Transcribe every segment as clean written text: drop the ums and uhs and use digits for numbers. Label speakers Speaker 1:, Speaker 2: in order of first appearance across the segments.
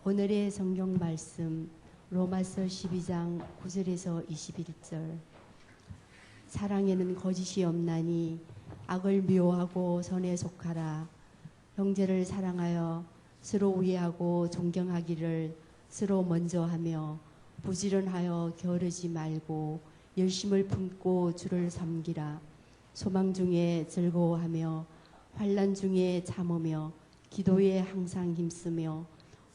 Speaker 1: 오늘의 성경 말씀 로마서 12장 9절에서 21절. 사랑에는 거짓이 없나니 악을 미워하고 선에 속하라. 형제를 사랑하여 서로 우애하고 존경하기를 서로 먼저 하며 부지런하여 게으르지 말고 열심을 품고 주를 섬기라. 소망 중에 즐거워하며 환난 중에 참으며 기도에 항상 힘쓰며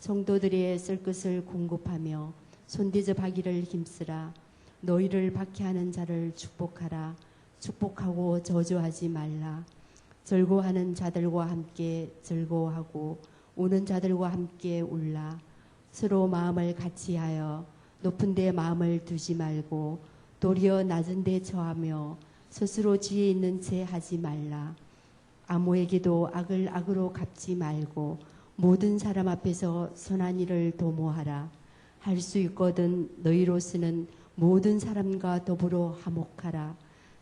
Speaker 1: 성도들의 쓸 것을 공급하며 손대접하기를 힘쓰라. 너희를 박해하는 자를 축복하라. 축복하고 저주하지 말라. 즐거워하는 자들과 함께 즐거워하고 우는 자들과 함께 울라. 서로 마음을 같이하여 높은 데 마음을 두지 말고 도리어 낮은 데 처하며 스스로 지혜 있는 채 하지 말라. 아무에게도 악을 악으로 갚지 말고 모든 사람 앞에서 선한 일을 도모하라. 할 수 있거든 너희로서는 모든 사람과 더불어 화목하라.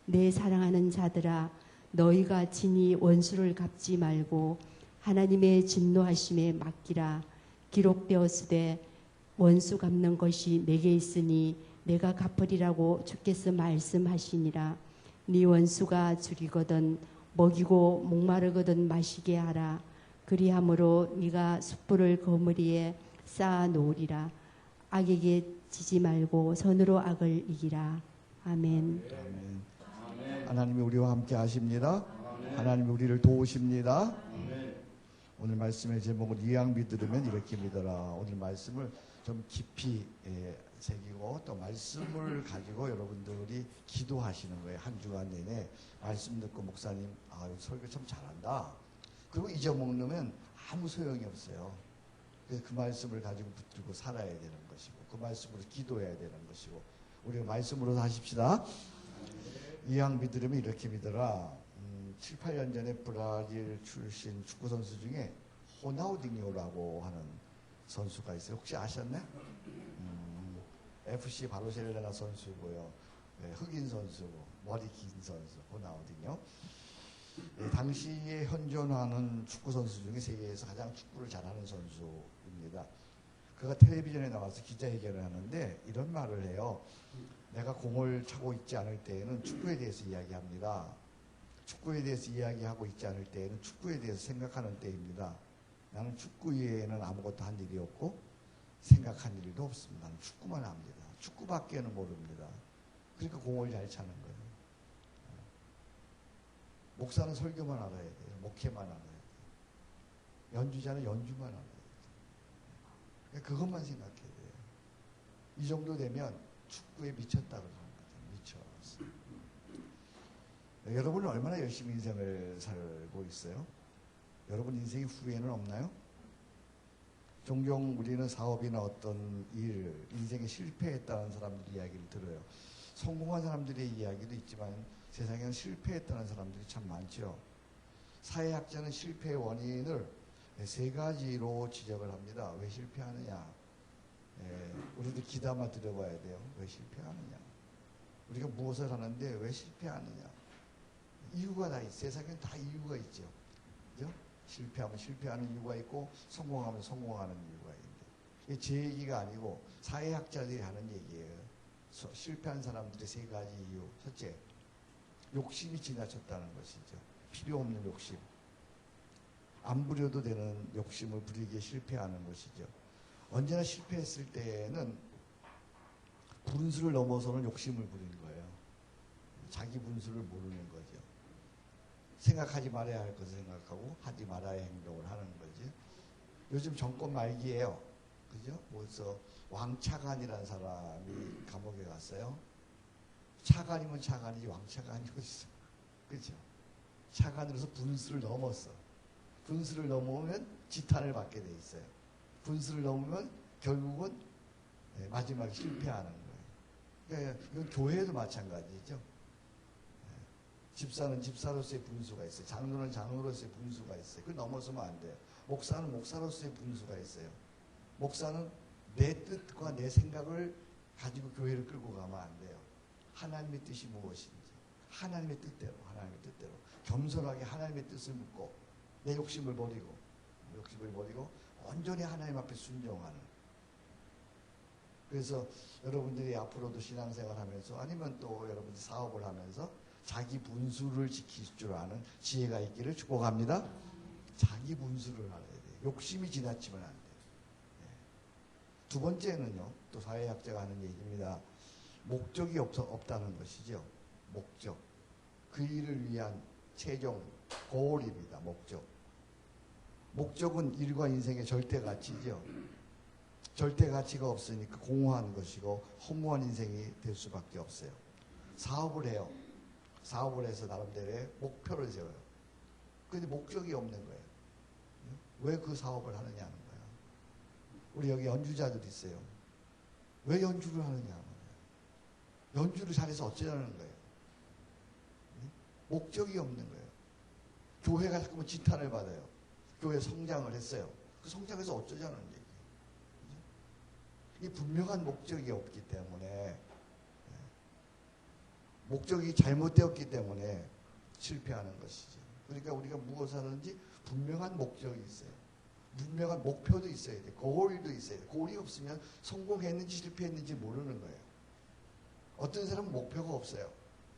Speaker 1: 내 사랑하는 자들아, 너희가 친히 원수를 갚지 말고 하나님의 진노하심에 맡기라. 기록되었으되 원수 갚는 것이 내게 있으니 내가 갚으리라고 주께서 말씀하시니라. 네 원수가 줄이거든 먹이고 목마르거든 마시게 하라. 그리함으로 네가 숯불을 거머리에 쌓아 놓으리라. 악에게 지지 말고 선으로 악을 이기라. 아멘.
Speaker 2: 아멘. 하나님이 우리와 함께 하십니다. 아멘. 하나님이 우리를 도우십니다. 아멘. 오늘 말씀의 제목은 이왕 들으면 이렇게 믿어라. 오늘 말씀을 좀 깊이 새기고 또 말씀을 가지고 여러분들이 기도하시는 거예요. 한 주간 내내 말씀 듣고 목사님 설교 참 잘한다. 그리고 잊어먹으면 아무 소용이 없어요. 그래서 그 말씀을 가지고 붙들고 살아야 되는 것이고 그 말씀으로 기도해야 되는 것이고 우리가 말씀으로 사십시다. 이왕 믿으려면 이렇게 믿어라. 7, 8년 전에 브라질 출신 축구선수 중에 호나우딩요라고 하는 선수가 있어요. 혹시 아셨나요? FC 바르셀로나 선수고요. 네, 흑인 선수고 머리 긴 선수 호나우딩요. 네, 당시에 현존하는 축구 선수 중에 세계에서 가장 축구를 잘하는 선수입니다. 그가 텔레비전에 나와서 기자회견을 하는데 이런 말을 해요. 내가 공을 차고 있지 않을 때에는 축구에 대해서 이야기합니다. 축구에 대해서 이야기하고 있지 않을 때에는 축구에 대해서 생각하는 때입니다. 나는 축구 외에는 아무것도 한 일이 없고 생각한 일도 없습니다. 나는 축구만 합니다. 축구밖에는 모릅니다. 그러니까 공을 잘 차는 거예요. 목사는 설교만 알아야 돼요. 목회만 알아야 돼요. 연주자는 연주만 알아야 돼요. 그것만 생각해야 돼요. 이 정도 되면 축구에 미쳤다고 하는 거죠. 미쳤어. 여러분은 얼마나 열심히 인생을 살고 있어요? 여러분 인생에 후회는 없나요? 종종 우리는 사업이나 어떤 일, 인생에 실패했다는 사람들 이야기를 들어요. 성공한 사람들의 이야기도 있지만 세상에는 실패했다는 사람들이 참 많죠. 사회학자는 실패의 원인을 3가지로 지적을 합니다. 왜 실패하느냐? 우리도 귀담아 들어봐야 돼요. 왜 실패하느냐? 우리가 무엇을 하는데 왜 실패하느냐? 이유가 다 있어요. 세상에는 다 이유가 있죠. 그죠? 실패하면 실패하는 이유가 있고 성공하면 성공하는 이유가 있는데 이게 제 얘기가 아니고 사회학자들이 하는 얘기예요. 실패한 사람들의 3가지 이유. 첫째, 욕심이 지나쳤다는 것이죠. 필요 없는 욕심. 안 부려도 되는 욕심을 부리기에 실패하는 것이죠. 언제나 실패했을 때에는 분수를 넘어서는 욕심을 부린 거예요. 자기 분수를 모르는 거죠. 생각하지 말아야 할 것을 생각하고 하지 말아야 할 행동을 하는 거지. 요즘 정권 말기예요. 그죠? 벌써 왕차관이라는 사람이 감옥에 갔어요. 차관이면 차관이지 왕차관이 어딨어. 그렇죠? 차관으로서 분수를 넘었어. 분수를 넘으면 지탄을 받게 돼 있어요. 분수를 넘으면 결국은 마지막에 실패하는 거예요. 그러니까 이건 교회도 마찬가지죠. 집사는 집사로서의 분수가 있어요. 장로는 장로로서의 분수가 있어요. 그걸 넘어서면 안 돼요. 목사는 목사로서의 분수가 있어요. 목사는 내 뜻과 내 생각을 가지고 교회를 끌고 가면 안 돼요. 하나님의 뜻이 무엇인지 하나님의 뜻대로 겸손하게 하나님의 뜻을 묻고 내 욕심을 버리고 온전히 하나님 앞에 순종하는. 그래서 여러분들이 앞으로도 신앙생활 하면서 아니면 또 여러분들 사업을 하면서 자기 분수를 지킬 줄 아는 지혜가 있기를 축복합니다. 자기 분수를 알아야 돼요. 욕심이 지나치면 안 돼요. 두 번째는요, 또 사회학자가 하는 얘기입니다. 목적이 없다는 것이죠. 목적. 그 일을 위한 최종 고울입니다. 목적. 목적은 일과 인생의 절대 가치죠. 절대 가치가 없으니까 공허한 것이고 허무한 인생이 될 수밖에 없어요. 사업을 해요. 사업을 해서 나름대로의 목표를 세워요. 그런데 목적이 없는 거예요. 왜 그 사업을 하느냐는 거예요. 우리 여기 연주자들 있어요. 왜 연주를 하느냐는 거예요. 연주를 잘해서 어쩌자는 거예요. 목적이 없는 거예요. 교회가 자꾸만 지탄을 받아요. 교회 성장을 했어요. 그 성장해서 어쩌자는 얘기예요. 이 분명한 목적이 없기 때문에, 목적이 잘못되었기 때문에 실패하는 것이죠. 그러니까 우리가 무엇을 하든지 분명한 목적이 있어요. 분명한 목표도 있어야 돼요. 고울도 있어야 돼요. 고울이 없으면 성공했는지 실패했는지 모르는 거예요. 어떤 사람은 목표가 없어요.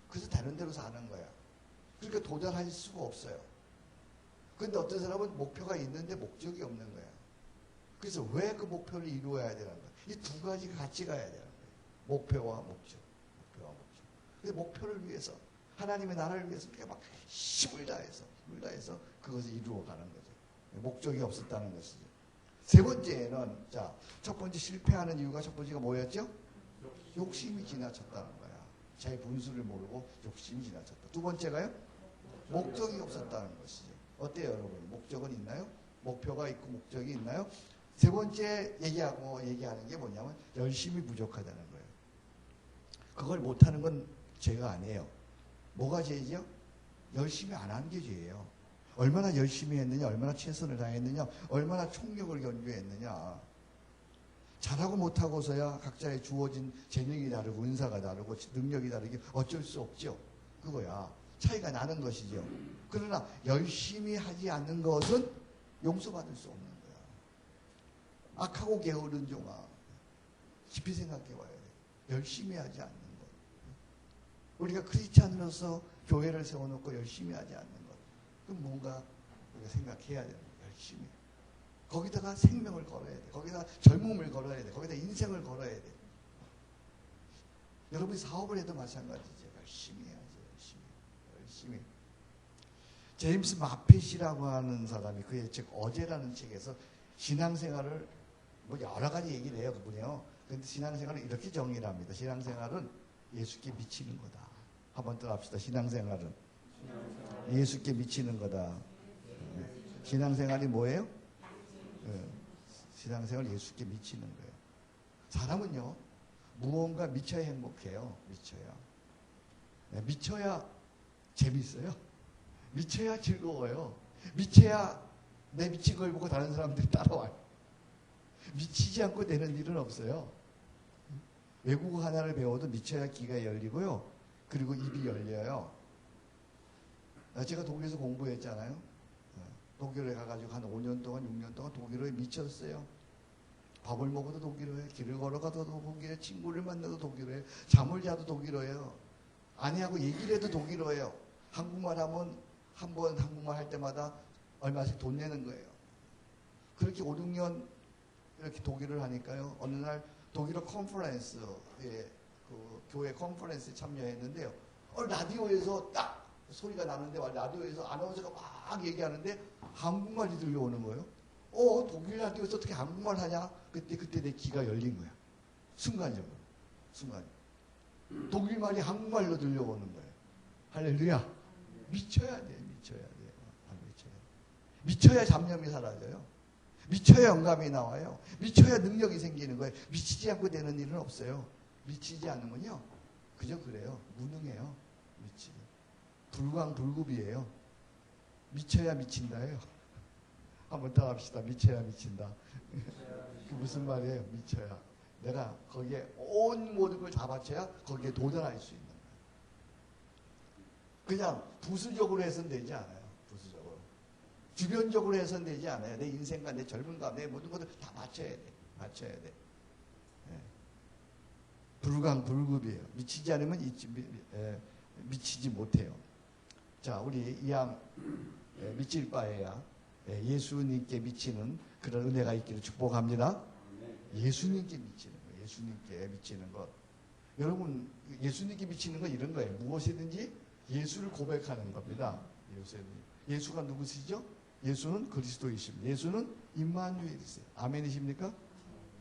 Speaker 2: 그래서 다른 데로 사는 거야. 그러니까 도달할 수가 없어요. 그런데 어떤 사람은 목표가 있는데 목적이 없는 거야. 그래서 왜 그 목표를 이루어야 되는 거야? 이 두 가지가 같이 가야 되는 거예요. 목표와 목적. 목표와 목적. 근데 목표를 위해서, 하나님의 나라를 위해서 우리가 막 힘을 다해서 그것을 이루어가는 거죠. 목적이 없었다는 것이죠. 세 번째는, 자, 첫 번째 실패하는 이유가 첫 번째가 뭐였죠? 욕심이 지나쳤다는 거야. 제 분수를 모르고 욕심이 지나쳤다. 두 번째가요? 목적이 없었다는 것이죠. 어때요, 여러분? 목적은 있나요? 목표가 있고 목적이 있나요? 세 번째 얘기하는 게 뭐냐면 열심이 부족하다는 거예요. 그걸 못하는 건 죄가 아니에요. 뭐가 죄죠? 열심히 안 한 게 죄예요. 얼마나 열심히 했느냐, 얼마나 최선을 다했느냐, 얼마나 총력을 연주했느냐. 잘하고 못하고서야 각자의 주어진 재능이 다르고 은사가 다르고 능력이 다르기 어쩔 수 없죠. 그거야. 차이가 나는 것이죠. 그러나 열심히 하지 않는 것은 용서받을 수 없는 거야. 악하고 게으른 종아, 깊이 생각해 봐야 돼. 열심히 하지 않는 것. 우리가 크리스찬으로서 교회를 세워놓고 열심히 하지 않는 것. 그럼 뭔가 우리가 생각해야 되는 거야. 열심히. 거기다가 생명을 걸어야 돼. 거기다가 젊음을 걸어야 돼. 거기다 인생을 걸어야 돼. 여러분이 사업을 해도 마찬가지죠. 열심히 해야죠. 열심히. 제임스 마펫이라고 하는 사람이 그의 책 어제라는 책에서 신앙생활을 뭐 여러 가지 얘기를 해요. 그분이요. 그런데 신앙생활은 이렇게 정의를 합니다. 신앙생활은 예수께 미치는 거다. 한번 더 합시다. 신앙생활은 예수께 미치는 거다. 신앙생활이 뭐예요? 신앙생활 예수께 미치는 거예요. 사람은요, 무언가 미쳐야 행복해요. 미쳐야 재밌어요. 미쳐야 즐거워요. 미쳐야 내 미친 걸 보고 다른 사람들이 따라와요. 미치지 않고 되는 일은 없어요. 외국어 하나를 배워도 미쳐야 귀가 열리고요. 그리고 입이 열려요. 제가 독일에서 공부했잖아요. 독일에 가가지고 한 5년 동안, 6년 동안 독일어에 미쳤어요. 밥을 먹어도 독일어예요. 길을 걸어가도 독일어예요. 친구를 만나도 독일어예요. 잠을 자도 독일어예요. 아내하고 얘기를 해도 독일어예요. 한국말 하면 한 번 한국말 할 때마다 얼마씩 돈 내는 거예요. 그렇게 5, 6년 이렇게 독일을 하니까요. 어느 날 독일어 컨퍼런스에, 그 교회 컨퍼런스에 참여했는데요. 라디오에서 딱 소리가 나는데, 라디오에서 아나운서가 막 얘기하는데 한국말이 들려오는 거예요. 독일 라디오에서 어떻게 한국말 하냐? 그때 내 귀가 열린 거야. 순간적으로. 독일말이 한국말로 들려오는 거예요. 할렐루야. 미쳐야 돼. 미쳐야 잡념이 사라져요. 미쳐야 영감이 나와요. 미쳐야 능력이 생기는 거예요. 미치지 않고 되는 일은 없어요. 미치지 않으면요, 그저 그래요. 무능해요. 불광불급이에요. 미쳐야 미친다예요. 한번 더 합시다. 미쳐야 미친다. 그 무슨 말이에요? 미쳐야. 내가 거기에 온 모든 걸 다 바쳐야 거기에 도달할 수 있는 거예요. 그냥 부수적으로 해서는 되지 않아요. 부수적으로. 주변적으로 해서는 되지 않아요. 내 인생과 내 젊음과 내 모든 것을 다 맞춰야 돼. 맞춰야 돼. 예. 불급이에요. 미치지 않으면 미치지 못해요. 자, 우리 이왕 미칠 바에야 예수님께 미치는 그런 은혜가 있기를 축복합니다. 예수님께 미치는 거, 예수님께 미치는 것. 여러분, 예수님께 미치는 건 이런 거예요. 무엇이든지 예수를 고백하는 겁니다. 예수가 누구시죠? 예수는 그리스도이십니다. 예수는 임마누엘이세요. 아멘이십니까?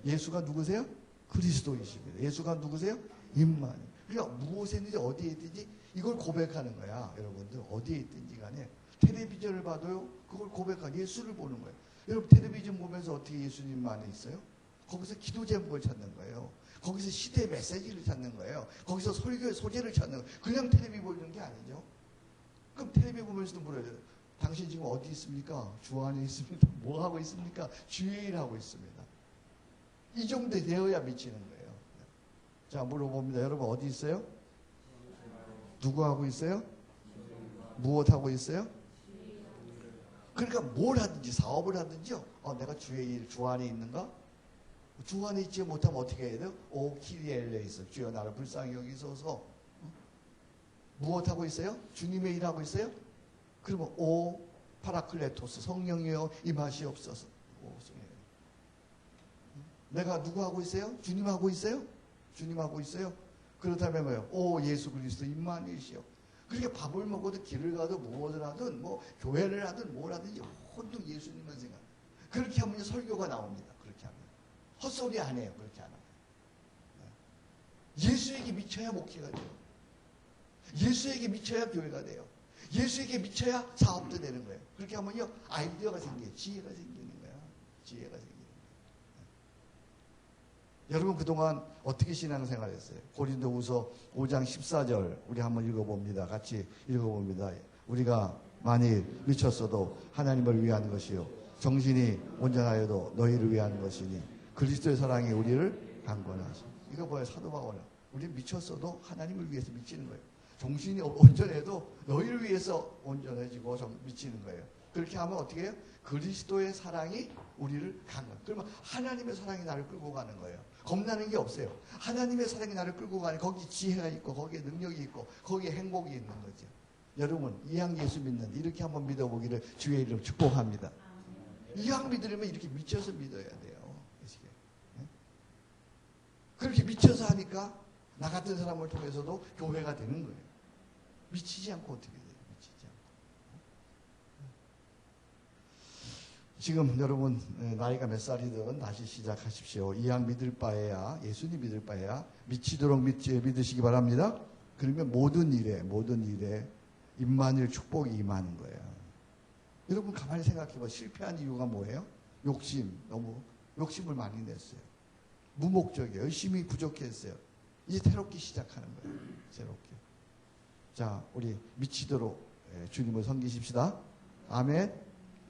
Speaker 2: 예수가 누구세요? 그리스도이십니다. 예수가 누구세요? 임마누엘. 그러니까 무엇에 있든지 어디에 있든지 이걸 고백하는 거야. 여러분들 어디에 있든지 간에 텔레비전을 봐도요. 그걸 고백하고 예수를 보는 거예요. 여러분 텔레비전 보면서 어떻게 예수님만에 있어요? 거기서 기도 제목을 찾는 거예요. 거기서 시대 메시지를 찾는 거예요. 거기서 설교의 소재를 찾는 거예요. 그냥 텔레비 보는 게 아니죠. 그럼 텔레비 보면서도 물어요. 당신 지금 어디 있습니까? 주 안에 있습니다. 뭐 하고 있습니까? 주의 일 하고 있습니다. 이 정도 되어야 미치는 거예요. 자, 물어봅니다. 여러분 어디 있어요? 누구 하고 있어요? 무엇 하고 있어요? 그러니까 뭘 하든지 사업을 하든지요. 내가 주의 일, 주 안에 있는가? 주 안에 있지 못하면 어떻게 해야 돼요? 오 키리엘레이서 주여 나를 불쌍히 여기소서. 무엇 하고 있어요? 주님의 일 하고 있어요? 그러면 오 파라클레토스 성령이여 임하시옵소서. 내가 누구 하고 있어요? 주님 하고 있어요? 주님 하고 있어요? 그렇다면 뭐예요? 오 예수 그리스도 임마누엘이시여. 그렇게 밥을 먹어도 길을 가도 무엇을 하든 뭐 교회를 하든 뭘 하든지 온통 예수님만 생각. 그렇게 하면 설교가 나옵니다. 그렇게 하면 헛소리 안 해요. 그렇게 안 하면 예수에게 미쳐야 목회가 돼요. 예수에게 미쳐야 교회가 돼요. 예수에게 미쳐야 사업도 되는 거예요. 그렇게 하면요 아이디어가 생겨요. 지혜가 생기는 거야. 지혜가 생기는 거예요. 여러분 그동안 어떻게 신앙생활했어요? 고린도후서 5장 14절 우리 한번 읽어봅니다. 같이 읽어봅니다. 우리가 만일 미쳤어도 하나님을 위한 것이요 정신이 온전하여도 너희를 위한 것이니 그리스도의 사랑이 우리를 강권하시. 이거 뭐예요? 사도 바울은 우리 미쳤어도 하나님을 위해서 미치는 거예요. 정신이 온전해도 너희를 위해서 온전해지고 미치는 거예요. 그렇게 하면 어떻게 해요? 그리스도의 사랑이 우리를 강권. 그러면 하나님의 사랑이 나를 끌고 가는 거예요. 겁나는 게 없어요. 하나님의 사랑이 나를 끌고 가는 거기 지혜가 있고 거기에 능력이 있고 거기에 행복이 있는 거죠. 여러분 이왕 예수 믿는 이렇게 한번 믿어보기를 주의 이름 축복합니다. 이왕 믿으려면 이렇게 미쳐서 믿어야 돼요. 그렇게 미쳐서 하니까 나 같은 사람을 통해서도 교회가 되는 거예요. 미치지 않고 어떻게 돼요? 미치지 않고. 지금 여러분 나이가 몇 살이든 다시 시작하십시오. 이왕 믿을 바에야 예수님 믿을 바에야 미치도록 믿으시기 바랍니다. 그러면 모든 일에 임마누엘 축복이 임하는 거예요. 여러분 가만히 생각해봐. 실패한 이유가 뭐예요? 너무 욕심을 많이 냈어요. 무목적이에요. 열심히 부족했어요. 이제 새롭게 시작하는 거예요. 새롭게. 자, 우리 미치도록 주님을 섬기십시다. 아멘.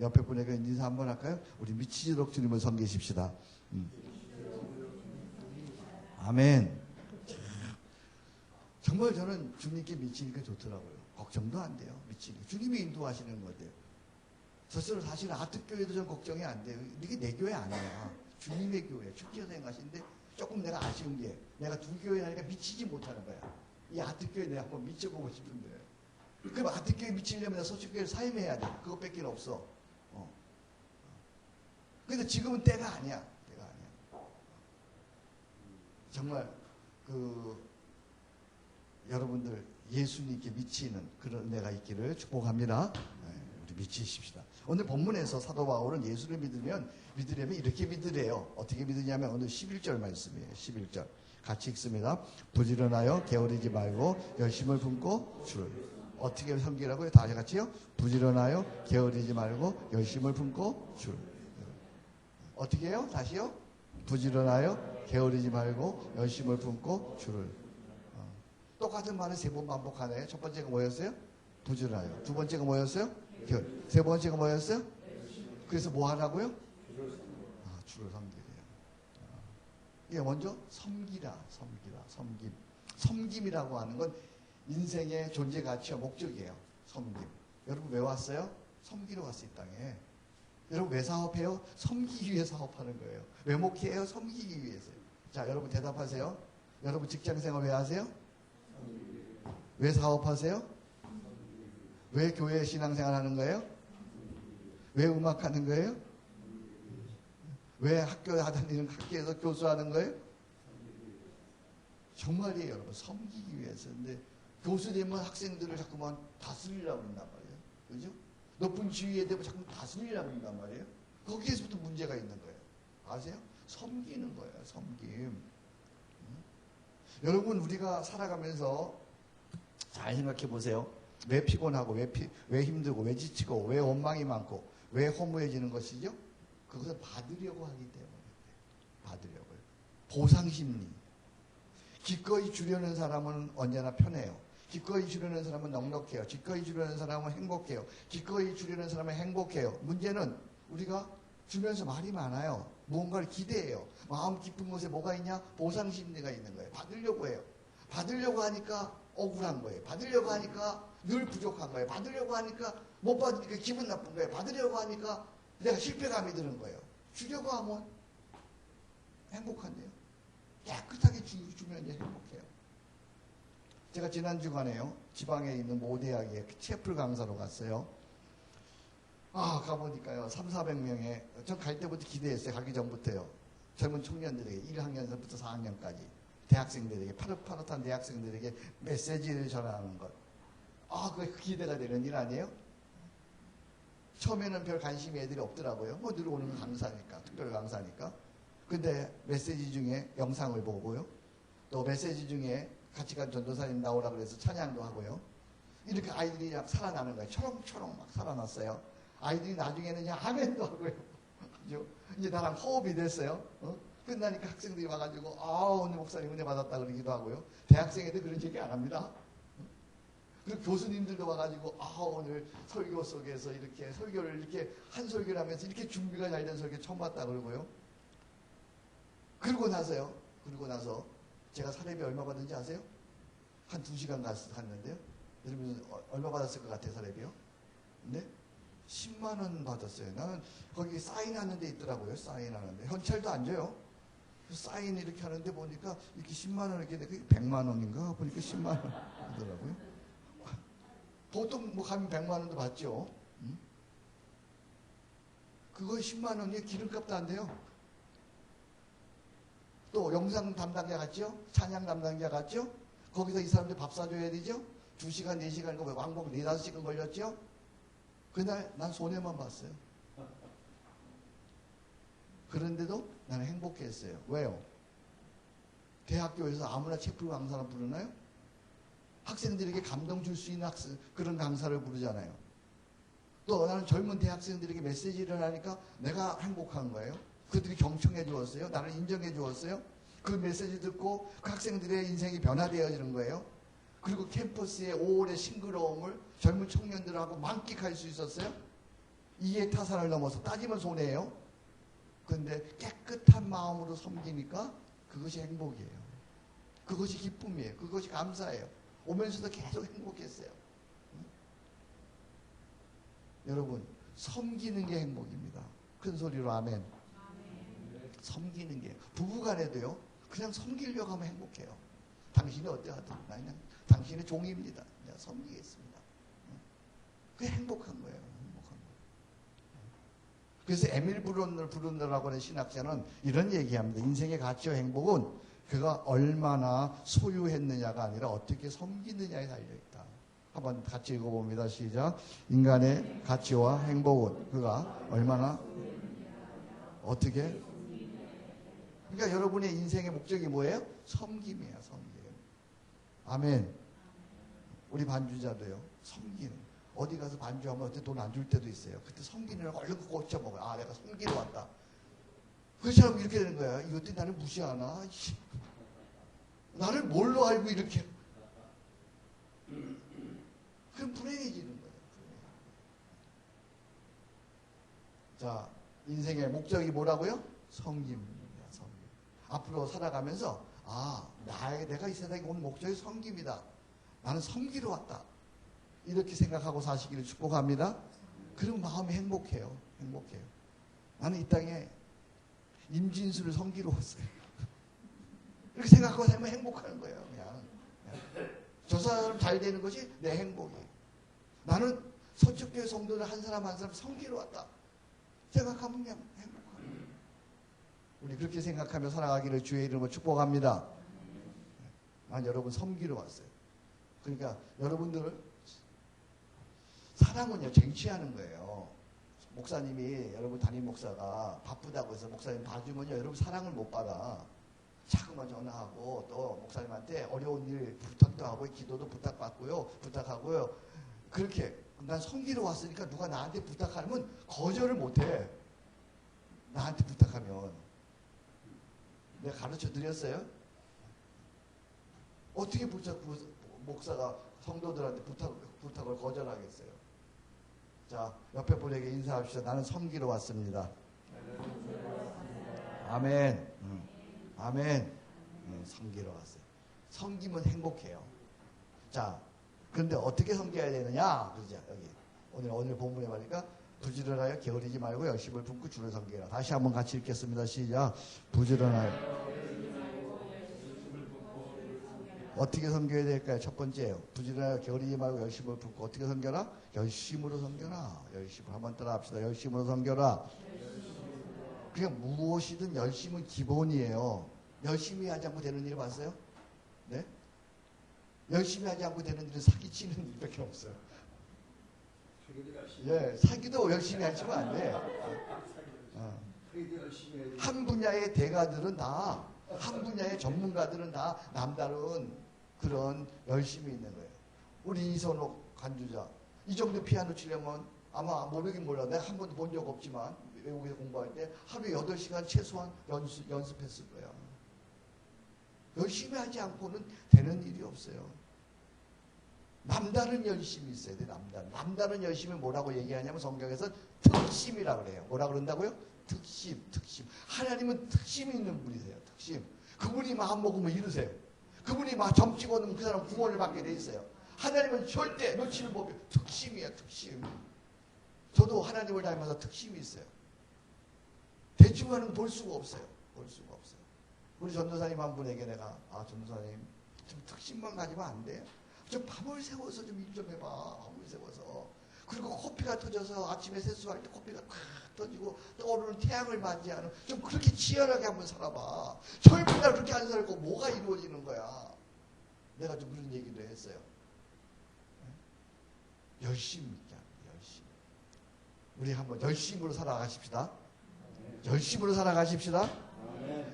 Speaker 2: 옆에 분에게 인사 한번 할까요? 우리 미치도록 주님을 섬기십시다. 아멘. 정말 저는 주님께 미치니까 좋더라고요. 걱정도 안 돼요. 미치니까. 주님이 인도하시는 거예요. 스스로 사실은 아트교회도 좀 걱정이 안 돼요. 이게 내 교회 아니야. 주님의 교회. 축제에서 행하신데 조금 내가 아쉬운 게 내가 두 교회 하니까 미치지 못하는 거야. 이 아트교회 내가 한번 미쳐보고 싶은데. 그럼 아트교회 미치려면 내가 서초교회를 사임해야 돼. 그것밖에 없어. 근데 지금은 때가 아니야. 때가 아니야. 정말 여러분들 예수님께 미치는 그런 은혜가 있기를 축복합니다. 우리 미치십시다. 오늘 본문에서 사도 바울은 예수를 믿으려면 이렇게 믿으래요. 어떻게 믿으냐면 오늘 11절 말씀이에요. 11절 같이 읽습니다. 부지런하여 게으르지 말고 열심을 품고 주를. 어떻게 섬기라고요? 다 같이요. 부지런하여 게으르지 말고 열심을 품고 주를. 어떻게 해요? 다시요. 부지런하여 게으르지 말고 열심을 품고 주를. 똑같은 말을 3번 반복하네요. 첫 번째가 뭐였어요? 부지런하여. 두 번째가 뭐였어요? 세 번째가 뭐였어요? 그래서 뭐 하라고요? 주를 섬기래요. 이게 먼저 섬김. 섬김이라고 하는 건 인생의 존재 가치와 목적이에요. 섬김. 여러분 왜 왔어요? 섬기러 왔어, 이 땅에. 여러분 왜 사업해요? 섬기기 위해 사업하는 거예요. 왜 목회해요? 섬기기 위해서요. 자, 여러분 대답하세요. 여러분 직장생활 왜 하세요? 왜 사업하세요? 왜 교회 신앙생활 하는 거예요? 왜 음악하는 거예요? 왜 학교 다니는 학교에서 교수하는 거예요? 정말이에요, 여러분. 섬기기 위해서. 근데 교수 되면 학생들을 자꾸만 다스리려고 한단 말이에요. 그죠? 높은 지위에 되면 자꾸 다스리려고 한단 말이에요. 거기에서부터 문제가 있는 거예요. 아세요? 섬기는 거예요, 섬김. 여러분, 우리가 살아가면서 잘 생각해 보세요. 왜 피곤하고, 왜 힘들고, 왜 지치고, 왜 원망이 많고, 왜 허무해지는 것이죠? 그것을 받으려고 하기 때문에. 받으려고요. 보상심리. 기꺼이 주려는 사람은 언제나 편해요. 기꺼이 주려는 사람은 넉넉해요. 기꺼이 주려는 사람은 행복해요. 기꺼이 주려는 사람은 행복해요. 문제는 우리가 주면서 말이 많아요. 무언가를 기대해요. 마음 깊은 곳에 뭐가 있냐? 보상심리가 있는 거예요. 받으려고 해요. 받으려고 하니까 억울한 거예요. 받으려고 하니까 늘 부족한 거예요. 받으려고 하니까 못 받으니까 기분 나쁜 거예요. 받으려고 하니까 내가 실패감이 드는 거예요. 주려고 하면 행복한데요. 깨끗하게 주면 이제 행복해요. 제가 지난 주간에요. 지방에 있는 모 대학에 채플 강사로 갔어요. 가보니까요. 300~400명의, 전 갈 때부터 기대했어요. 가기 전부터요. 젊은 청년들에게 1학년부터 4학년까지 대학생들에게, 파릇파릇한 대학생들에게 메시지를 전하는 것. 그 기대가 되는 일 아니에요? 처음에는 별 관심이 애들이 없더라고요. 뭐 늘 오는 강사니까, 특별 강사니까. 근데 메시지 중에 영상을 보고요. 또 메시지 중에 같이 간 전도사님 나오라 그래서 찬양도 하고요. 이렇게 아이들이 막 살아나는 거예요. 초롱초롱 막 살아났어요. 아이들이 나중에는 그냥 아멘도 하고요. 그죠? 이제 나랑 호흡이 됐어요. 끝나니까 학생들이 와가지고, 오늘 목사님 은혜 받았다 그러기도 하고요. 대학생애들 그런 얘기 안 합니다. 그리고 교수님들도 와가지고, 오늘 설교 속에서 이렇게 설교를 이렇게 한 설교를 하면서 이렇게 준비가 잘 된 설교 처음 봤다 그러고요. 그러고 나서 제가 사례비 얼마 받은지 아세요? 한 2시간 갔는데요. 여러분 얼마 받았을 것 같아요, 사례비요? 네? 10만 원 받았어요. 나는 거기 사인하는 데 있더라고요. 사인하는데. 현찰도 안 줘요. 사인 이렇게 하는데 보니까 이렇게 10만 원 이렇게 그게 100만 원인가? 보니까 10만 원 하더라고요. 보통 뭐 가면 100만 원도 받죠. 그거 10만 원이 기름값도 안 돼요. 또 영상 담당자 같죠? 찬양 담당자 같죠? 거기서 이 사람들 밥 사줘야 되죠? 2시간, 4시간, 왕복 4, 5시간 걸렸죠? 그날 난 손해만 봤어요. 그런데도 나는 행복했어요. 왜요? 대학교에서 아무나 채플 강사를 부르나요? 학생들에게 감동 줄 수 있는 그런 강사를 부르잖아요. 또 나는 젊은 대학생들에게 메시지를 하니까 내가 행복한 거예요. 그들이 경청해 주었어요. 나를 인정해 주었어요. 그 메시지 듣고 그 학생들의 인생이 변화되어지는 거예요. 그리고 캠퍼스의 5월의 싱그러움을 젊은 청년들하고 만끽할 수 있었어요. 이해 타산을 넘어서 따지면 손해예요. 그런데 깨끗한 마음으로 섬기니까 그것이 행복이에요. 그것이 기쁨이에요. 그것이 감사예요. 오면서도 계속 행복했어요. 여러분, 섬기는 게 행복입니다. 큰 소리로 아멘. 섬기는 게, 부부간에도요, 그냥 섬기려고 하면 행복해요. 당신이 어떠하든 나 그냥 당신의 종입니다. 내가 섬기겠습니다. 그게 행복한 거예요. 행복한 거예요. 그래서 에밀 브룬너라고 하는 신학자는 이런 얘기합니다. 인생의 가치와 행복은 그가 얼마나 소유했느냐가 아니라 어떻게 섬기느냐에 달려있다. 한번 같이 읽어봅니다. 시작. 인간의 가치와 행복은 그가 얼마나 어떻게. 그러니까 여러분의 인생의 목적이 뭐예요? 섬김이에요. 섬김. 아멘. 우리 반주자도요. 섬기는. 어디 가서 반주하면 어때 돈 안 줄 때도 있어요. 그때 섬기느라고 얼른 고쳐 먹어요. 내가 섬기러 왔다. 그처럼 이렇게 되는 거야. 이것들이 나를 무시하나? 나를 뭘로 알고 이렇게. 그럼 불행해지는 거예요. 자, 인생의 목적이 뭐라고요? 섬김입니다. 섬김. 앞으로 살아가면서 내가 이 세상에 온 목적이 섬김이다. 나는 섬기러 왔다. 이렇게 생각하고 사시기를 축복합니다. 그럼 마음이 행복해요. 행복해요. 나는 이 땅에 임진수를 섬기러 왔어요. 이렇게 생각하고 살면 행복한 거예요. 그냥. 저 사람 잘 되는 것이 내 행복이에요. 나는 서초교회 성도들 한 사람 한 사람 섬기러 왔다. 생각하면 그냥 행복한 거예요. 우리 그렇게 생각하며 살아가기를 주의 이름으로 축복합니다. 난 여러분 섬기러 왔어요. 그러니까 여러분들 사랑은요 쟁취하는 거예요. 목사님이 여러분 담임 목사가 바쁘다고 해서 목사님 봐주면요 여러분 사랑을 못 받아. 자꾸만 전화하고 또 목사님한테 어려운 일 부탁도 하고 기도도 부탁받고요 부탁하고요. 그렇게 난 섬기러 왔으니까 누가 나한테 부탁하면 거절을 못해. 나한테 부탁하면 내가 가르쳐 드렸어요? 어떻게 목사가 성도들한테 부탁을 거절하겠어요? 자, 옆에 분에게 인사합시다. 나는 섬기러 왔습니다. 아멘. 아멘. 섬기러 왔어요. 섬기면 행복해요. 자, 그런데 어떻게 섬겨야 되느냐? 그죠? 여기 오늘 본문에 보니까 부지런하여 게으르지 말고 열심을 품고 주를 섬기라. 다시 한번 같이 읽겠습니다. 시작. 부지런하여. 어떻게 섬겨야 될까요? 첫 번째요. 부지런하여 게으르지 말고 열심을 품고 어떻게 섬겨라? 열심으로 섬겨라. 열심으로 한번 따라 합시다. 열심으로 섬겨라. 그냥 무엇이든 열심은 기본이에요. 열심히 하지 않고 되는 일 봤어요? 네? 열심히 하지 않고 되는 일은 사기치는 일밖에 없어요. 예, 사기도 열심히 하시면 안 돼. 한 분야의 대가들은 다, 한 분야의 전문가들은 다 남다른 그런 열심이 있는 거예요. 우리 이선옥 간주자, 이 정도 피아노 치려면 아마 모르긴 몰라. 내가 한 번도 본 적 없지만 외국에서 공부할 때 하루에 8시간 최소한 연습했을 거야. 열심히 하지 않고는 되는 일이 없어요. 남다른 열심이 있어야 돼. 남다른 열심을 뭐라고 얘기하냐면 성경에서 특심이라고 그래요. 뭐라 그런다고요? 특심. 하나님은 특심이 있는 분이세요. 특심. 그분이 마음 먹으면 이루세요. 그분이 막 점 찍어놓으면 그 사람 구원을 받게 돼 있어요. 하나님은 절대 놓치는 법이 특심이야. 특심. 저도 하나님을 닮아서 특심이 있어요. 대충 하는 볼 수가 없어요. 볼 수가 없어요. 우리 전도사님 한 분에게 내가 전도사님 좀 특심만 가지면 안 돼요? 좀 밤을 새워서 좀 일 좀 해봐. 밤을 새워서. 그리고 코피가 터져서 아침에 세수할 때 코피가 탁 터지고 떠오르는 태양을 맞이하는 좀 그렇게 치열하게 한번 살아봐. 젊은 날 그렇게 안 살고 뭐가 이루어지는 거야. 내가 좀 그런 얘기도 했어요. 열심히 있자. 열심히. 우리 한번 열심으로 살아가십시다. 열심으로 살아가십시다.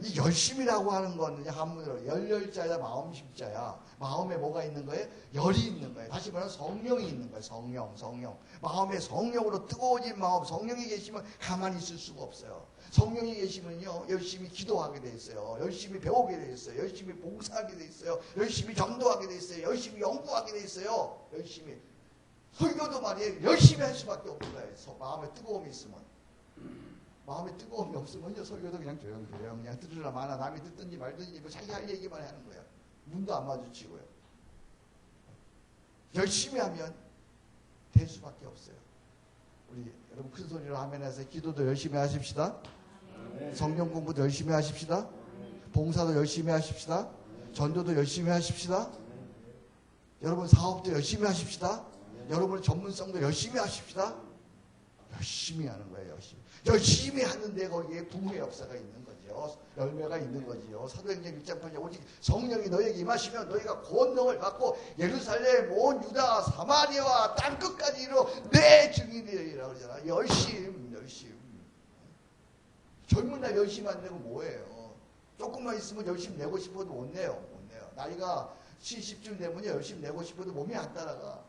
Speaker 2: 이 열심이라고 하는 거는 한문으로 열자야 마음심자야. 마음에 뭐가 있는 거예요? 열이 있는 거예요. 다시 말하면 성령이 있는 거예요. 성령. 마음에 성령으로 뜨거워진 마음. 성령이 계시면 가만히 있을 수가 없어요. 성령이 계시면요 열심히 기도하게 돼 있어요. 열심히 배우게 돼 있어요. 열심히 봉사하게 돼 있어요. 열심히 전도하게 돼 있어요. 열심히 연구하게 돼 있어요. 열심히 설교도 말이에요. 열심히 할 수밖에 없는 거예요. 마음에 뜨거움이 있으면. 마음에 뜨거움이 없으면요 설교도 그냥 조용조용 그냥 들으라 마나 남이 듣든지 말든지 뭐 자기 할 얘기만 하는 거야. 눈도 안 마주치고요. 열심히 하면 될 수밖에 없어요. 우리 여러분 큰 소리로 아멘해서 기도도 열심히 하십시다. 성경 공부도 열심히 하십시다. 봉사도 열심히 하십시다. 전도도 열심히 하십시다. 여러분 사업도 열심히 하십시다. 여러분의 전문성도 열심히 하십시다. 열심히 하는 거예요. 열심히 하는데 거기에 부흥의 역사가 있는 거죠. 열매가 있는 거지요. 사도행전 1장 8절 오직 성령이 너에게 임하시면 너희가 권능을 받고 예루살렘 온 유다 사마리아와 땅끝까지 이르러 내 증인이 되리라 그러잖아. 열심. 젊은 날 열심히 안 내고 뭐예요. 조금만 있으면 열심히 내고 싶어도 못 내요. 나이가 70쯤 되면 열심히 내고 싶어도 몸이 안 따라가.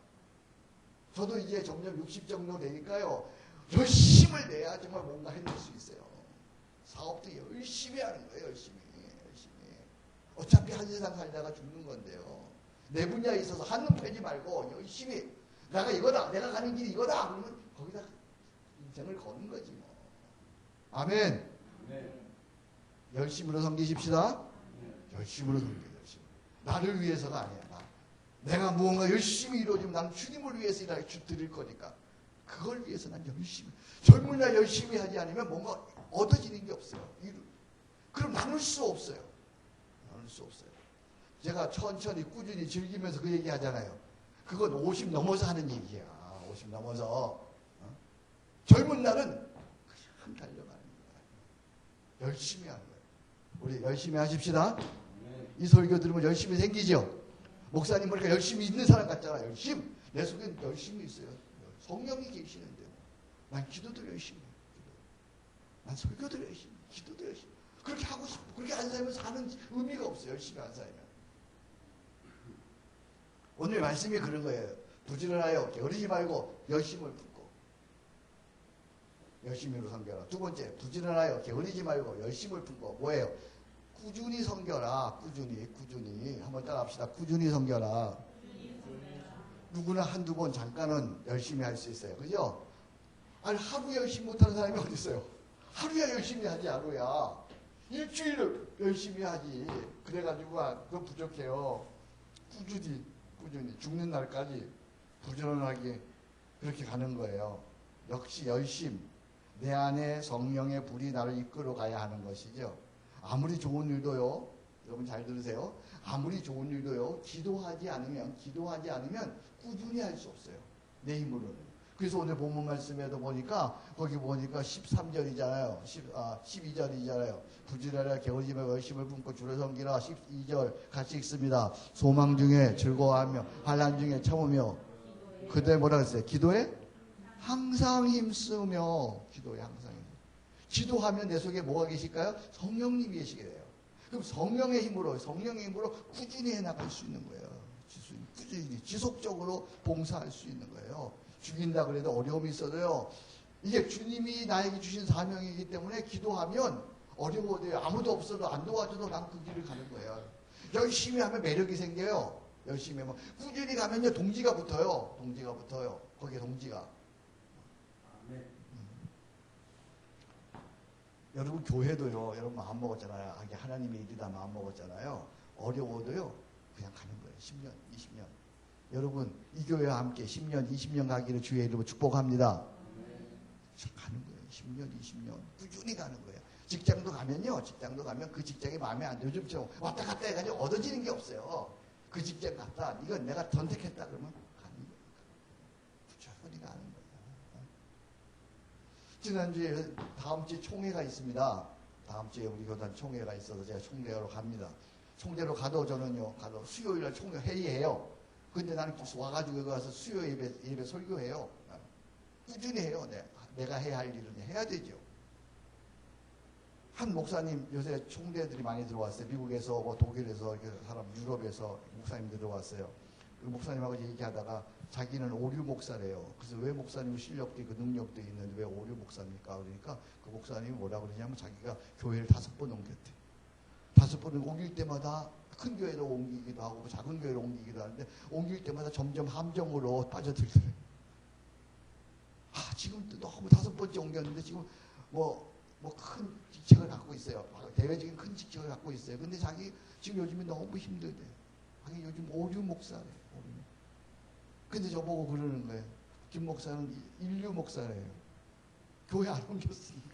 Speaker 2: 저도 이제 점점 60 정도 되니까요. 열심을 내야 정말 뭔가 해낼 수 있어요. 사업도 열심히 하는 거예요. 열심히. 어차피 한 세상 살다가 죽는 건데요. 내 분야에 있어서 한눈 패지 말고 열심히 내가 이거다. 내가 가는 길이 이거다. 그러면 거기다 인생을 거는 거지 뭐. 아멘. 열심으로 섬기십시다. 열심으로 섬겨요. 나를 위해서가 아니야. 내가 무언가 열심히 이루어지면 나는 주님을 위해서 일할 줄 드릴 거니까. 그걸 위해서 난 열심히, 젊은 날 열심히 하지 않으면 뭔가 얻어지는 게 없어요. 그럼 나눌 수 없어요. 나눌 수 없어요. 제가 천천히 꾸준히 즐기면서 그 얘기 하잖아요. 그건 50 넘어서 하는 얘기야. 50 넘어서. 젊은 날은 그냥 달려가는 거야. 열심히 하는 거예요. 우리 열심히 하십시다. 이 설교 들으면 열심히 생기죠? 목사님 보니까 열심히 있는 사람 같잖아. 열심히. 내 속엔 열심히 있어요. 성령이 계시는데. 난 기도도 열심히 해요. 난 설교도 열심히, 기도도 열심히. 그렇게 하고 싶고, 그렇게 안 살면 사는 의미가 없어요. 열심히 안 살면. 오늘 말씀이 그런 거예요. 부지런하여 게으르지 말고 열심을 품고. 열심히로 섬겨라. 두 번째, 부지런하여 게으르지 말고 열심을 품고. 뭐예요? 꾸준히 섬겨라. 꾸준히. 한번 따라합시다. 꾸준히 섬겨라. 누구나 한두 번 잠깐은 열심히 할 수 있어요. 그죠? 아니, 하루 열심히 못하는 사람이 어디 있어요? 하루야 열심히 하지, 하루야. 일주일을 열심히 하지. 그래가지고, 그건 부족해요. 꾸준히. 죽는 날까지 부지런하게 그렇게 가는 거예요. 역시 열심. 내 안에 성령의 불이 나를 이끌어 가야 하는 것이죠. 아무리 좋은 일도요. 여러분 잘 들으세요. 아무리 좋은 일도요. 기도하지 않으면 꾸준히 할 수 없어요. 내 힘으로는. 그래서 오늘 본문 말씀에도 보니까 거기 보니까 13절이잖아요. 12절이잖아요. 부지런하여 게으르지 말고 열심을 품고 주를 섬기라. 12절 같이 읽습니다. 소망 중에 즐거워하며 환난 중에 참으며 그때 뭐라 그랬어요? 기도에 항상 힘쓰며. 기도에 항상 힘쓰며. 기도하면 내 속에 뭐가 계실까요? 성령님이 계시게 돼요. 그럼 성령의 힘으로 꾸준히 해나갈 수 있는 거예요. 꾸준히 지속적으로 봉사할 수 있는 거예요. 죽인다 그래도 어려움이 있어도요. 이게 주님이 나에게 주신 사명이기 때문에 기도하면 어려워도요. 아무도 없어도 안 도와줘도 난 그 길을 가는 거예요. 열심히 하면 매력이 생겨요. 열심히 하면. 꾸준히 가면요. 동지가 붙어요. 거기에 동지가. 여러분 교회도요. 여러분 마음 먹었잖아요. 하나님의 일이다 마음 먹었잖아요. 어려워도요. 그냥 가는 거예요. 10년, 20년. 여러분 이 교회와 함께 10년, 20년 가기를 주의 이름으로 축복합니다. 가는 거예요. 10년, 20년 꾸준히 가는 거예요. 직장도 가면 그 직장이 마음에 안 들어요. 요즘처럼 왔다 갔다 해가지고 얻어지는 게 없어요. 그 직장 갔다 이건 내가 선택했다 그러면 가는 거예요. 부지런히 가는 거예요. 지난주에 다음 주에 총회가 있습니다. 다음 주에 우리 교단 총회가 있어서 제가 총회로 갑니다. 총회로 가도 저는요, 수요일날 총회 회의해요. 근데 나는 와가지고 여기 와서 수요 예배 설교해요. 꾸준히 해요. 내가 해야 할 일은 해야 되죠. 한 목사님, 요새 총대들이 많이 들어왔어요. 미국에서, 독일에서, 사람, 유럽에서 목사님들 들어왔어요. 그 목사님하고 얘기하다가 자기는 오류 목사래요. 그래서 왜 목사님 실력도 있고 능력도 있는데 왜 오류 목사입니까? 그러니까 그 목사님이 뭐라 그러냐면 자기가 교회를 5번 옮겼대. 5번을 옮길 때마다 큰 교회로 옮기기도 하고 작은 교회로 옮기기도 하는데 옮길 때마다 점점 함정으로 빠져들더래요. 지금 너무 5번째 옮겼는데 지금 큰 직책을 갖고 있어요. 대외적인 큰 직책을 갖고 있어요. 근데 자기 지금 요즘에 너무 힘들대. 자기 요즘 오류 목사래. 근데 저보고 그러는 거예요. 김 목사는 인류 목사래요. 교회 안 옮겼으니까.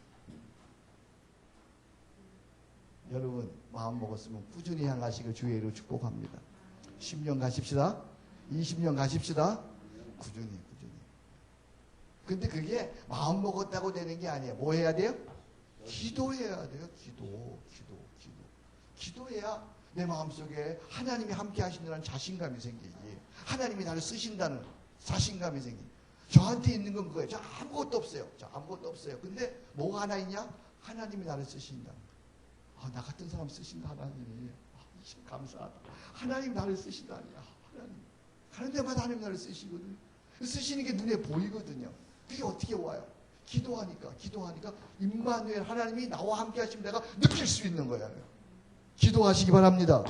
Speaker 2: 여러분 마음 먹었으면 꾸준히 향하시길 주의 이름으로 축복합니다. 10년 가십시다. 20년 가십시다. 꾸준히. 근데 그게 마음 먹었다고 되는 게 아니에요. 뭐 해야 돼요? 기도해야 돼요. 기도해야 내 마음속에 하나님이 함께 하신다는 자신감이 생기지. 하나님이 나를 쓰신다는 자신감이 생기지. 저한테 있는 건 그거예요. 저 아무것도 없어요. 근데 뭐가 하나 있냐? 하나님이 나를 쓰신다. 나 같은 사람 쓰신다 하나님이. 감사하다. 하나님 나를 쓰신다니. 하는 데마다 하나님 나를 쓰시거든요. 쓰시는 게 눈에 보이거든요. 그게 어떻게 와요? 기도하니까 임마누엘 하나님이 나와 함께 하시면 내가 느낄 수 있는 거예요. 기도하시기 바랍니다.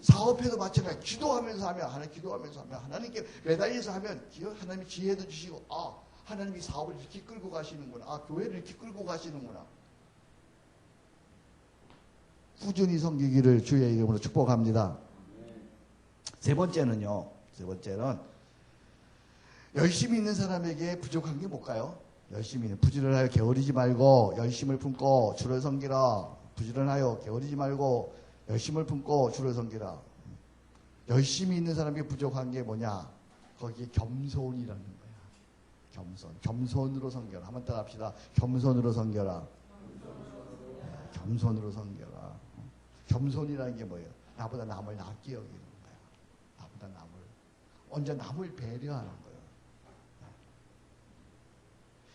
Speaker 2: 사업에도 마찬가지. 기도하면서 하면 하나님께 매달려서 하면 하나님이 지혜도 주시고 하나님이 사업을 이렇게 끌고 가시는구나. 교회를 이렇게 끌고 가시는구나. 꾸준히 섬기기를 주의 이름으로 축복합니다. 세 번째는 열심히 있는 사람에게 부족한 게 뭘까요? 열심히 있는, 부지런하여 게으르지 말고 열심을 품고 주를 섬기라. 부지런하여 게으르지 말고 열심을 품고 주를 섬기라. 열심히 있는 사람에게 부족한 게 뭐냐? 거기에 겸손이라는 거야. 겸손. 겸손으로 섬겨라. 한번 따라 합시다. 겸손으로 섬겨라. 겸손으로 섬겨라. 겸손이라는 게 뭐예요? 나보다 남을 낮게 여기는 거야. 나보다 남을. 언제 남을 배려하는 거예요.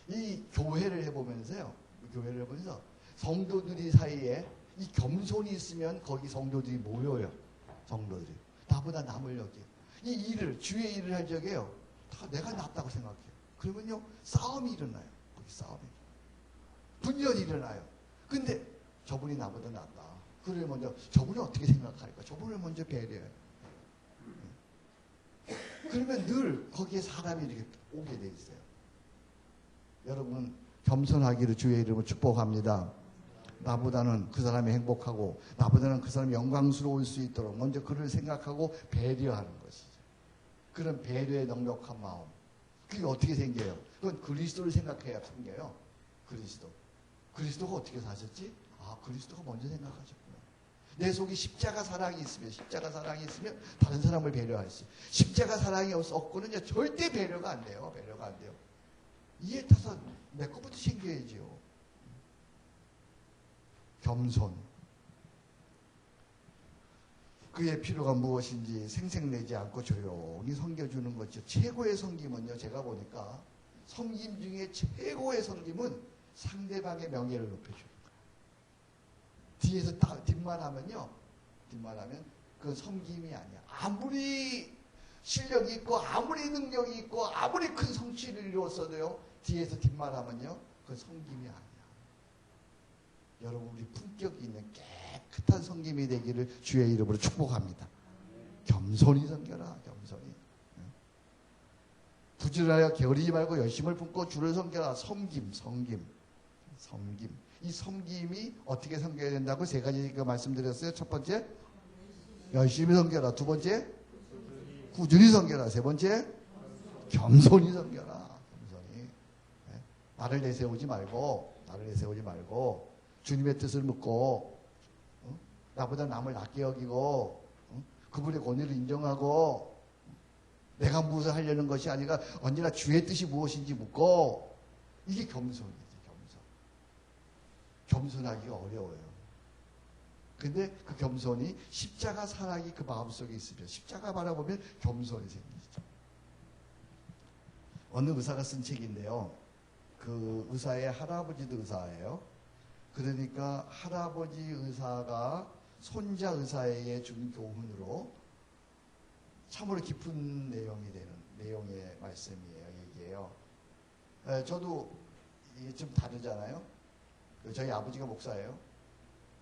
Speaker 2: 이 교회를 해보면서요. 교회를 해보면서 성도들이 사이에 이 겸손이 있으면 거기 성도들이 모여요. 성도들이. 나보다 남을 여기. 이 일을, 주의 일을 할 적에요. 다 내가 낫다고 생각해요. 그러면요, 싸움이 일어나요. 거기 싸움이. 분열이 일어나요. 근데 저분이 나보다 낫다. 그를 먼저, 저분이 어떻게 생각할까? 저분을 먼저 배려해요. 그러면 늘 거기에 사람이 이렇게 오게 돼 있어요. 여러분, 겸손하기를 주의 이름으로 축복합니다. 나보다는 그 사람이 행복하고 나보다는 그 사람이 영광스러울 수 있도록 먼저 그를 생각하고 배려하는 것이죠. 그런 배려의 넉넉한 마음. 그게 어떻게 생겨요? 그건 그리스도를 생각해야 생겨요. 그리스도. 그리스도가 어떻게 사셨지? 아, 그리스도가 먼저 생각하셨구나. 내 속에 십자가 사랑이 있으면 다른 사람을 배려할 수. 십자가 사랑이 없고는 절대 배려가 안 돼요. 배려가 안 돼요. 이해 타서 내 것부터 챙겨야지요. 겸손. 그의 필요가 무엇인지 생색내지 않고 조용히 섬겨주는 것이죠. 최고의 섬김은요, 제가 보니까 섬김 중에 최고의 섬김은 상대방의 명예를 높여주는 거예요. 뒤에서 뒷말하면요, 뒷말하면 그건 섬김이 아니야. 아무리 실력이 있고 아무리 능력이 있고 아무리 큰 성취를 이루었어도요, 뒤에서 뒷말하면요, 그건 섬김이 아니야. 여러분, 우리 품격 있는 깨끗한 섬김이 되기를 주의 이름으로 축복합니다. 겸손히 섬겨라. 겸손히. 부지런하여 게으르지 말고 열심을 품고 주를 섬겨라. 섬김. 이 섬김이 어떻게 섬겨야 된다고 세 가지 말씀드렸어요. 첫 번째, 열심히 섬겨라. 두 번째, 꾸준히 섬겨라. 세 번째, 겸손히 섬겨라. 겸손히. 나를 내세우지 말고 주님의 뜻을 묻고, 나보다 남을 낮게 여기고, 그분의 권위를 인정하고, 내가 무엇을 하려는 것이 아니라 언제나 주의 뜻이 무엇인지 묻고, 이게 겸손이지. 겸손하기가 어려워요. 근데 그 겸손이 십자가 사랑이 그 마음속에 있으면, 십자가 바라보면 겸손이 생기죠. 어느 의사가 쓴 책인데요. 그 의사의 할아버지도 의사예요. 그러니까 할아버지 의사가 손자 의사에게 준 교훈으로 참으로 깊은 내용의 말씀이에요. 얘기예요. 저도 이게 좀 다르잖아요. 저희 아버지가 목사예요.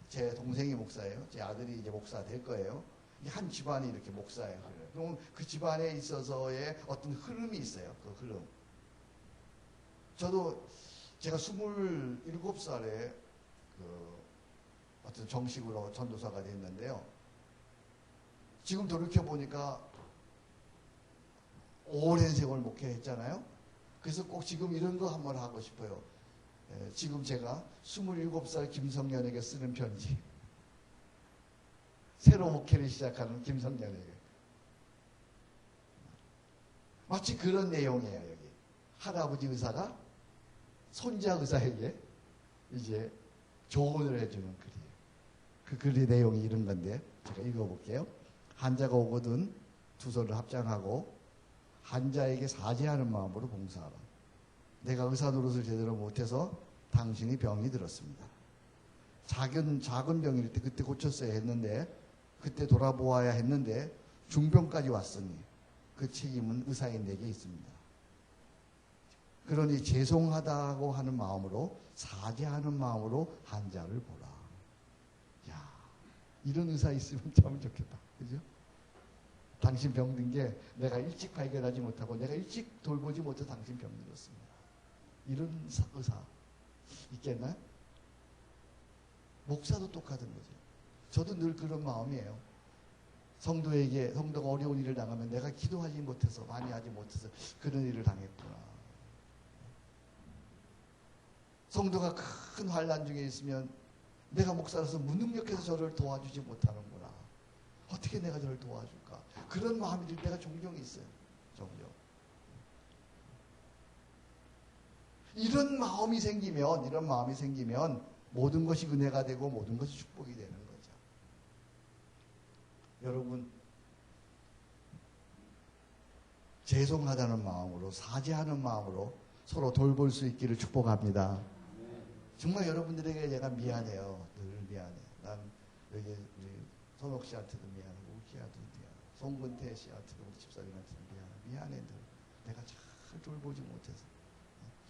Speaker 2: 제 동생이 목사예요. 제 아들이 이제 목사 될 거예요. 한 집안이 이렇게 목사예요. 그럼 그 집안에 있어서의 어떤 흐름이 있어요. 그 흐름. 저도 제가 27살에 어떤 정식으로 전도사가 됐는데요. 지금 돌이켜보니까 오랜 세월 목회했잖아요. 그래서 꼭 지금 이런 거 한번 하고 싶어요. 지금 제가 27살 김성년에게 쓰는 편지. 새로 목회를 시작하는 김성년에게. 마치 그런 내용이에요. 여기 할아버지 의사가 손자 의사에게 이제 조언을 해주는 글이에요. 그 글의 내용이 이런 건데 제가 읽어볼게요. 환자가 오거든 두 손을 합장하고 환자에게 사죄하는 마음으로 봉사하라. 내가 의사 노릇을 제대로 못해서 당신이 병이 들었습니다. 작은 병일 때 그때 고쳤어야 했는데, 그때 돌아보아야 했는데 중병까지 왔으니 그 책임은 의사인 내게 있습니다. 그러니 죄송하다고 하는 마음으로, 사죄하는 마음으로 환자를 보라. 야, 이런 의사 있으면 참 좋겠다. 그죠? 당신 병든 게 내가 일찍 발견하지 못하고 내가 일찍 돌보지 못해서 당신 병들었습니다. 이런 의사 있겠나요? 목사도 똑같은 거죠. 저도 늘 그런 마음이에요. 성도가 어려운 일을 당하면 내가 기도하지 못해서, 많이 하지 못해서 그런 일을 당했구나. 성도가 큰 환난 중에 있으면 내가 목사로서 무능력해서 저를 도와주지 못하는구나. 어떻게 내가 저를 도와줄까? 그런 마음이 들 때가 종종 있어요. 종종. 이런 마음이 생기면 모든 것이 은혜가 되고 모든 것이 축복이 되는 거죠. 여러분, 죄송하다는 마음으로, 사죄하는 마음으로 서로 돌볼 수 있기를 축복합니다. 정말 여러분들에게 제가 미안해요. 늘 미안해. 난 여기 우리 손옥 씨한테도 미안하고, 우기한테도 미안하고, 송근태 씨한테도, 우리 집사님한테도 미안해. 늘 내가 잘 돌보지 못해서.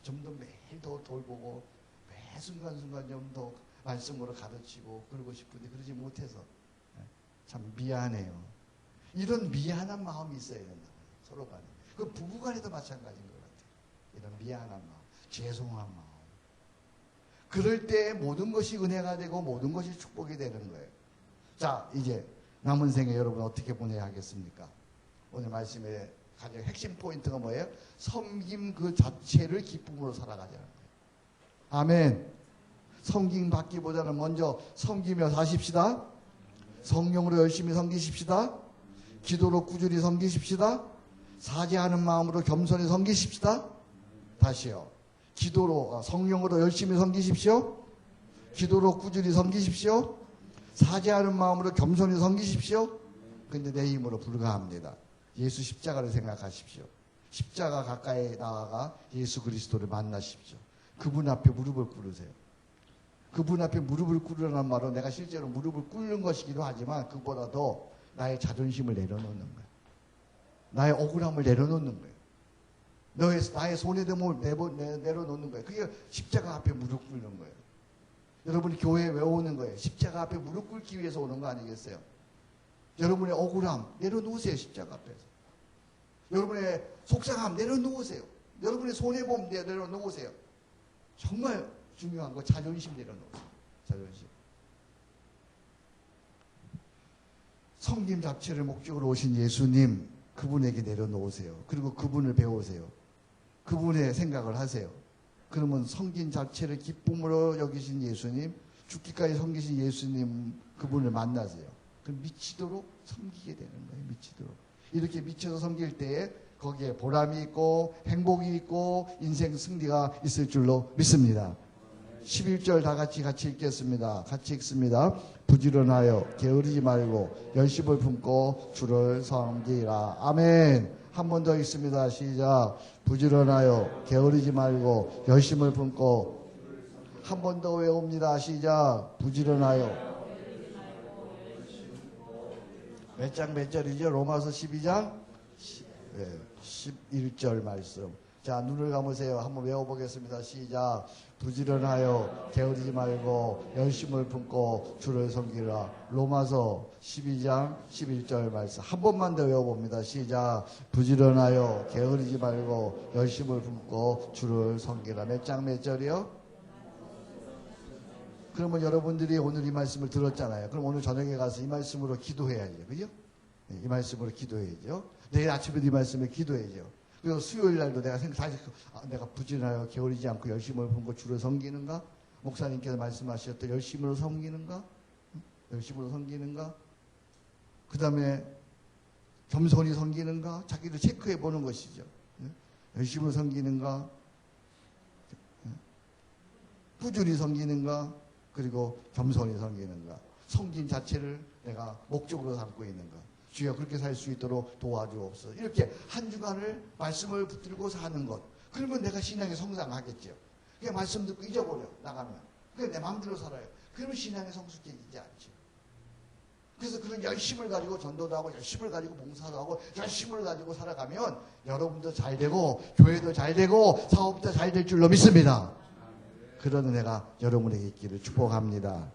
Speaker 2: 좀 더 매일 더 돌보고, 매 순간순간 좀 더 말씀으로 가르치고 그러고 싶은데 그러지 못해서 참 미안해요. 이런 미안한 마음이 있어야 된다. 서로 간에. 그 부부 간에도 마찬가지인 것 같아요. 이런 미안한 마음, 죄송한 마음. 그럴 때 모든 것이 은혜가 되고 모든 것이 축복이 되는 거예요. 자, 이제 남은 생에 여러분 어떻게 보내야 하겠습니까? 오늘 말씀의 가장 핵심 포인트가 뭐예요? 섬김 그 자체를 기쁨으로 살아가자는 거예요. 아멘. 섬김 받기보다는 먼저 섬기며 사십시다. 성령으로 열심히 섬기십시다. 기도로 꾸준히 섬기십시다. 사죄하는 마음으로 겸손히 섬기십시다. 다시요. 기도로, 성령으로 열심히 섬기십시오. 기도로 꾸준히 섬기십시오. 사죄하는 마음으로 겸손히 섬기십시오. 근데 내 힘으로 불가합니다. 예수 십자가를 생각하십시오. 십자가 가까이 나아가 예수 그리스도를 만나십시오. 그분 앞에 무릎을 꿇으세요. 그분 앞에 무릎을 꿇으라는 말은 내가 실제로 무릎을 꿇는 것이기도 하지만 그보다도 나의 자존심을 내려놓는 거예요. 나의 억울함을 내려놓는 거예요. 나의 손해됨을 내려놓는 거예요. 그게 십자가 앞에 무릎 꿇는 거예요. 여러분이 교회에 왜 오는 거예요? 십자가 앞에 무릎 꿇기 위해서 오는 거 아니겠어요? 여러분의 억울함 내려놓으세요. 십자가 앞에서. 여러분의 속상함 내려놓으세요. 여러분의 손해보험 내려놓으세요. 정말 중요한 거 자존심 내려놓으세요. 자존심. 섬김 자체를 목적으로 오신 예수님, 그분에게 내려놓으세요. 그리고 그분을 배우세요. 그분의 생각을 하세요. 그러면 섬김 자체를 기쁨으로 여기신 예수님, 죽기까지 섬기신 예수님, 그분을 만나세요. 그럼 미치도록 섬기게 되는 거예요. 미치도록. 이렇게 미쳐서 섬길 때에 거기에 보람이 있고 행복이 있고 인생 승리가 있을 줄로 믿습니다. 11절 다 같이 읽겠습니다. 같이 읽습니다. 부지런하여 게으르지 말고 열심을 품고 주를 섬기라. 아멘. 한 번 더 읽습니다. 시작. 부지런하여 게으르지 말고 열심을 품고. 한 번 더 외웁니다. 시작. 부지런하여. 몇 장 몇 절이죠? 로마서 12장 11절 말씀. 자, 눈을 감으세요. 한번 외워보겠습니다. 시작. 부지런하여 게으르지 말고 열심을 품고 주를 섬기라. 로마서 12장 11절 말씀. 한 번만 더 외워봅니다. 시작. 부지런하여 게으르지 말고 열심을 품고 주를 섬기라. 몇 장 몇 절이요? 그러면 여러분들이 오늘 이 말씀을 들었잖아요. 그럼 오늘 저녁에 가서 이 말씀으로 기도해야죠. 그죠? 이 말씀으로 기도해야죠. 내일 아침에도 이 말씀을 기도해야죠. 그리고 수요일 날도 내가 내가 부지런하여 게으르지 않고 열심을 품고 주를 섬기는가? 목사님께서 말씀하셨던 열심으로 섬기는가? 열심으로 섬기는가? 그 다음에 겸손히 섬기는가? 자기를 체크해 보는 것이죠. 열심으로 섬기는가? 꾸준히 섬기는가? 그리고 겸손히 섬기는가? 섬김 자체를 내가 목적으로 삼고 있는가? 주여 그렇게 살 수 있도록 도와주옵소서. 이렇게 한 주간을 말씀을 붙들고 사는 것. 그러면 내가 신앙이 성장하겠죠. 그냥 말씀 듣고 잊어버려 나가면. 그냥 내 마음대로 살아요. 그러면 신앙이 성숙해지지 않죠. 그래서 그런 열심을 가지고 전도도 하고 열심을 가지고 봉사도 하고 열심을 가지고 살아가면 여러분도 잘 되고 교회도 잘 되고 사업도 잘 될 줄로 믿습니다. 그런 은혜가 여러분에게 있기를 축복합니다.